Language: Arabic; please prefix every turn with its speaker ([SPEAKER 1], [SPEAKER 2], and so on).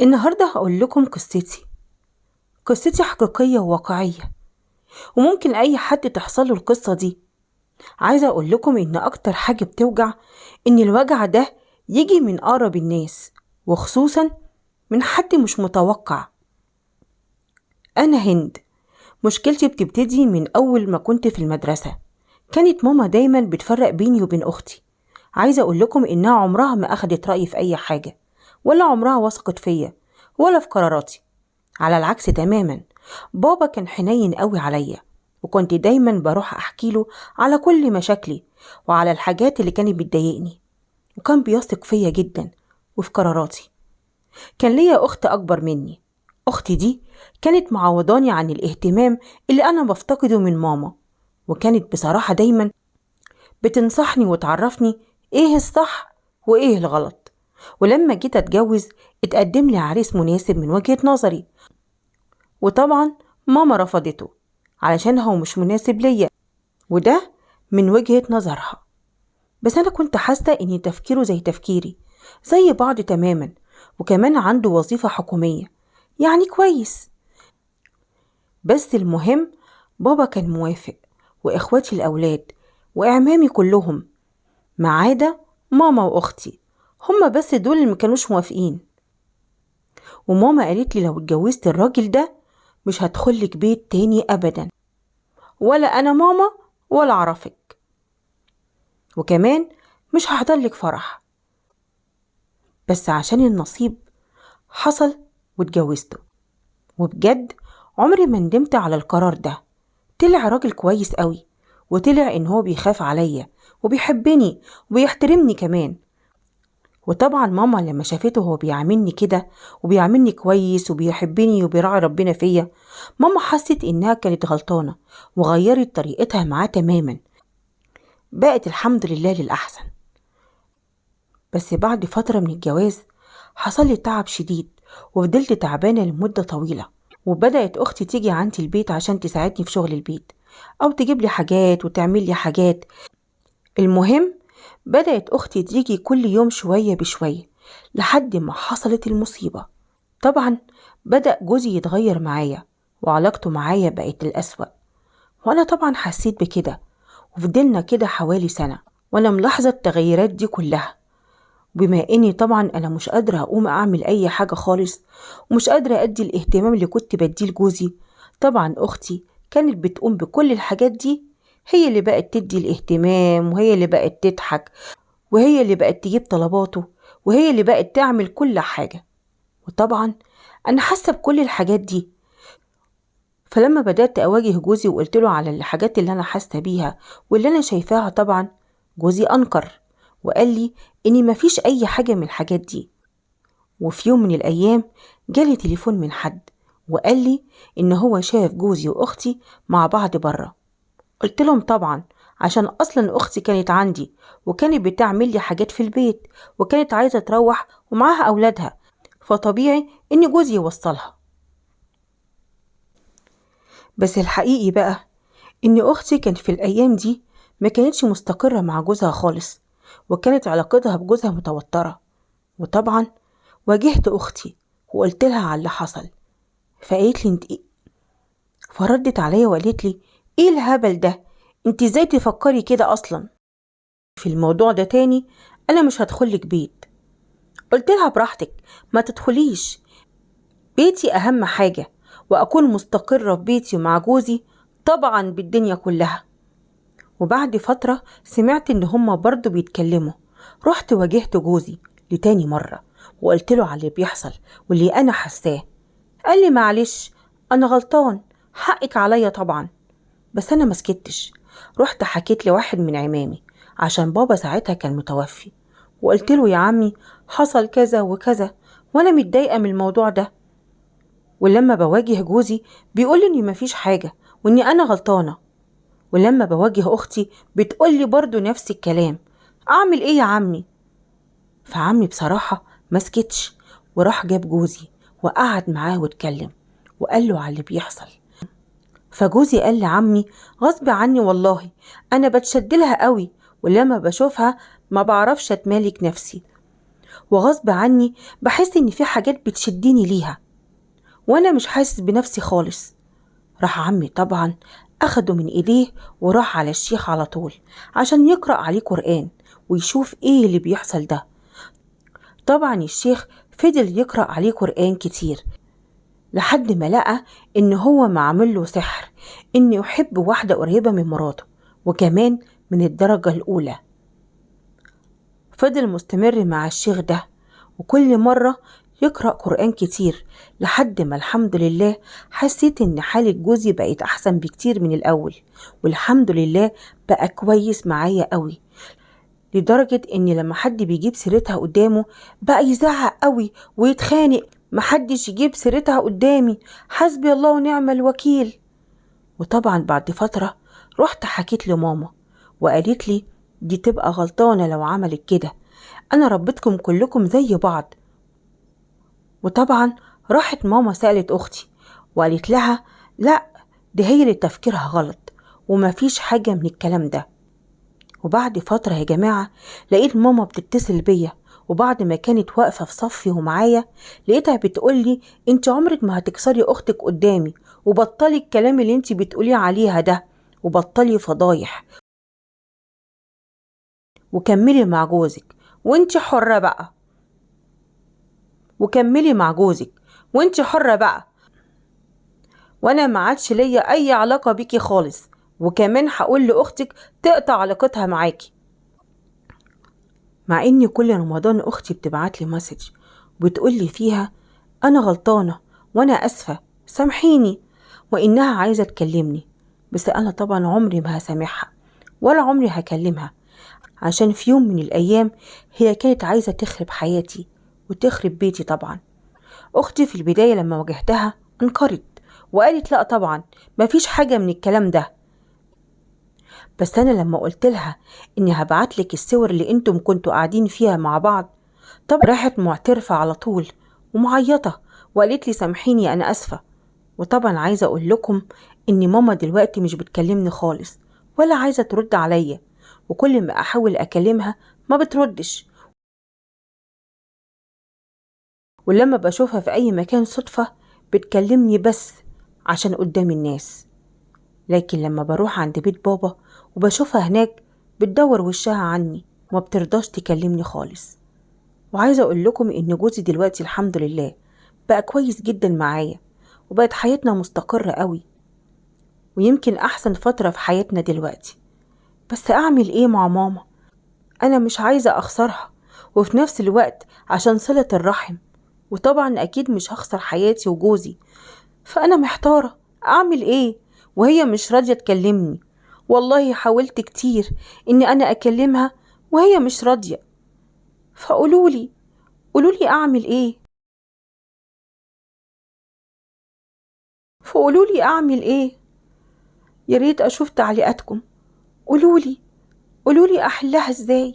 [SPEAKER 1] النهاردة هقول لكم قصتي حقيقية وواقعية، وممكن أي حد تحصل له القصة دي. عايزة أقول لكم إن أكتر حاجة بتوجع إن الوجع ده يجي من أقرب الناس، وخصوصا من حد مش متوقع. أنا هند. مشكلتي بتبتدي من أول ما كنت في المدرسة. كانت ماما دايما بتفرق بيني وبين أختي. عايزة أقول لكم إنها عمرها ما أخدت رأيي في أي حاجة، ولا عمرها وثقت فيا ولا في قراراتي. على العكس تماما، بابا كان حنين قوي عليا، وكنت دايما بروح احكي له على كل مشاكلي وعلى الحاجات اللي كانت بتضايقني، وكان بيثق فيا جدا وفي قراراتي. كان ليا اخت اكبر مني. اختي دي كانت معوضاني عن الاهتمام اللي انا بفتقده من ماما، وكانت بصراحة دايما بتنصحني وتعرفني ايه الصح وايه الغلط. ولما جيت اتجوز اتقدم لي عريس مناسب من وجهة نظري، وطبعا ماما رفضته علشان هو مش مناسب ليا، وده من وجهة نظرها. بس أنا كنت حاسة إن تفكيره زي تفكيري، زي بعض تماما، وكمان عنده وظيفة حكومية، يعني كويس. بس المهم بابا كان موافق، وإخواتي الأولاد وإعمامي كلهم، ما عدا ماما وأختي، هما بس دول اللي مكانوش موافقين. وماما قالت لي لو اتجوزت الراجل ده مش هدخلك بيت تاني أبدا، ولا أنا ماما ولا أعرفك، وكمان مش هحضرلك فرح. بس عشان النصيب حصل واتجوزته، وبجد عمري ما ندمت على القرار ده. طلع راجل كويس قوي، وطلع إن هو بيخاف عليا وبيحبني وبيحترمني كمان. وطبعا ماما لما شافته هو بيعاملني كده وبيعاملني كويس وبيحبني وبيراعي ربنا فيا، ماما حست إنها كانت غلطانة وغيرت طريقتها معاه تماما. بقت الحمد لله للأحسن. بس بعد فترة من الجواز حصل لي تعب شديد، وفضلت تعبانة لمدة طويلة. وبدأت أختي تيجي عندي البيت عشان تساعدني في شغل البيت، أو تجيب لي حاجات وتعمل لي حاجات. المهم بدأت أختي تيجي كل يوم شوية بشوية لحد ما حصلت المصيبة. طبعا بدأ جوزي يتغير معايا، وعلاقته معايا بقت الأسوأ، وأنا طبعا حسيت بكده. وفضلنا كده حوالي سنة وأنا ملاحظة التغيرات دي كلها. بما اني طبعا انا مش قادرة اقوم اعمل اي حاجة خالص، ومش قادرة ادي الاهتمام اللي كنت بديه لجوزي، طبعا اختي كانت بتقوم بكل الحاجات دي. هي اللي بقت تدي الاهتمام، وهي اللي بقت تضحك، وهي اللي بقت تجيب طلباته، وهي اللي بقت تعمل كل حاجة. وطبعا انا حاسة بكل الحاجات دي. فلما بدأت اواجه جوزي وقلت له على الحاجات اللي انا حاسة بيها واللي انا شايفاها، طبعا جوزي انكر وقال لي إني مفيش أي حاجة من الحاجات دي. وفي يوم من الأيام جالي تليفون من حد وقال لي إن هو شاف جوزي وأختي مع بعض برا. قلت لهم طبعا، عشان أصلا أختي كانت عندي وكانت بتعمل لي حاجات في البيت، وكانت عايزة تروح ومعاها أولادها، فطبيعي إن جوزي يوصلها. بس الحقيقي بقى إن أختي كانت في الأيام دي ما كانتش مستقرة مع جوزها خالص، وكانت علاقتها بجوزها متوترة. وطبعا واجهت أختي وقلت لها على اللي حصل، فقالت لي انت إيه؟ فردت عليا وقالت لي ايه الهبل ده، انت ازاي تفكري كده اصلا في الموضوع ده تاني؟ انا مش هدخلك بيت. قلت لها براحتك، ما تدخليش بيتي، اهم حاجة واكون مستقرة في بيتي مع جوزي طبعا بالدنيا كلها. وبعد فترة سمعت ان هما برضو بيتكلموا. رحت واجهت جوزي لتاني مرة وقلت له على اللي بيحصل واللي انا حساه. قال لي معلش انا غلطان، حقك عليا طبعا. بس انا مسكتش، رحت حكيت لواحد من عمامي عشان بابا ساعتها كان متوفي، وقلت له يا عمي حصل كذا وكذا وانا متضايقة من الموضوع ده. ولما بواجه جوزي بيقول لي اني مفيش حاجة واني انا غلطانة، ولما بواجه اختي بتقول لي برضو نفس الكلام. اعمل ايه يا عمي؟ فعمي بصراحة مسكتش، وراح جاب جوزي وقعد معاه واتكلم وقال له على اللي بيحصل. فجوزي قال لعمي غصب عني والله انا بتشد لها قوي، ولما بشوفها ما بعرفش اتمالك نفسي، وغصب عني بحس إن في حاجات بتشدني ليها وأنا مش حاسس بنفسي خالص. راح عمي طبعا أخده من إيديه وراح على الشيخ على طول عشان يقرأ عليه قرآن ويشوف إيه اللي بيحصل ده. طبعا الشيخ فضل يقرأ عليه قرآن كتير لحد ما لقى إن هو معمل له سحر إنه يحب واحدة قريبة من مراته وكمان من الدرجة الأولى. فضل مستمر مع الشيخ ده وكل مرة يقرأ قرآن كتير لحد ما الحمد لله حسيت إن حالة جوزي بقت أحسن بكتير من الأول، والحمد لله بقى كويس معايا قوي، لدرجة إن لما حد بيجيب سيرتها قدامه بقى يزعق قوي ويتخانق، محدش يجيب سيرتها قدامي، حسبي الله ونعم الوكيل. وطبعا بعد فترة رحت حكيت لماما وقالت لي دي تبقى غلطانة لو عملت كده، أنا ربيتكم كلكم زي بعض. وطبعا راحت ماما سألت أختي وقالت لها لا، دي هي اللي تفكيرها غلط ومفيش حاجة من الكلام ده. وبعد فترة يا جماعة لقيت ماما بتتصل بيا، وبعد ما كانت واقفة في صفي ومعايا لقيتها بتقولي انت عمرك ما هتكسري أختك قدامي، وبطلي الكلام اللي انت بتقولي عليها ده، وبطلي فضايح، وكملي مع جوزك وانت حرة بقى، وكملي مع جوزك وانت حرة بقى، وانا ما عادش ليا اي علاقة بيكي خالص، وكمان هقول لاختك تقطع علاقتها معاكي. مع ان كل رمضان اختي بتبعت لي مسج وبتقول لي فيها انا غلطانة وانا اسفة سامحيني، وانها عايزة تكلمني، بس انا طبعا عمري ما هسامحها ولا عمري هكلمها، عشان في يوم من الايام هي كانت عايزة تخرب حياتي وتخرب بيتي. طبعا اختي في البداية لما واجهتها انكرت وقالت لا طبعا مفيش حاجة من الكلام ده، بس انا لما قلت لها اني هبعتلك الصور اللي انتم كنتوا قاعدين فيها مع بعض، طب راحت معترفة على طول ومعيطة وقالت لي سامحيني انا اسفة. وطبعا عايزة اقول لكم ان ماما دلوقتي مش بتكلمني خالص ولا عايزة ترد عليا، وكل ما احاول اكلمها ما بتردش، ولما بشوفها في اي مكان صدفة بتكلمني بس عشان قدام الناس، لكن لما بروح عند بيت بابا وبشوفها هناك بتدور وشها عني وما بترضاش تكلمني خالص. وعايزة اقول لكم ان جوزي دلوقتي الحمد لله بقى كويس جدا معايا، وبقت حياتنا مستقرة قوي، ويمكن احسن فترة في حياتنا دلوقتي. بس اعمل ايه مع ماما؟ انا مش عايزة اخسرها، وفي نفس الوقت عشان صلة الرحم، وطبعا اكيد مش هخسر حياتي وجوزي، فانا محتارة اعمل ايه وهي مش راضية تكلمني. والله حاولت كتير اني انا اكلمها وهي مش راضية، فقولولي اعمل ايه، فقولولي اعمل ايه. يا ريت اشوف تعليقاتكم، قولولي احلها ازاي.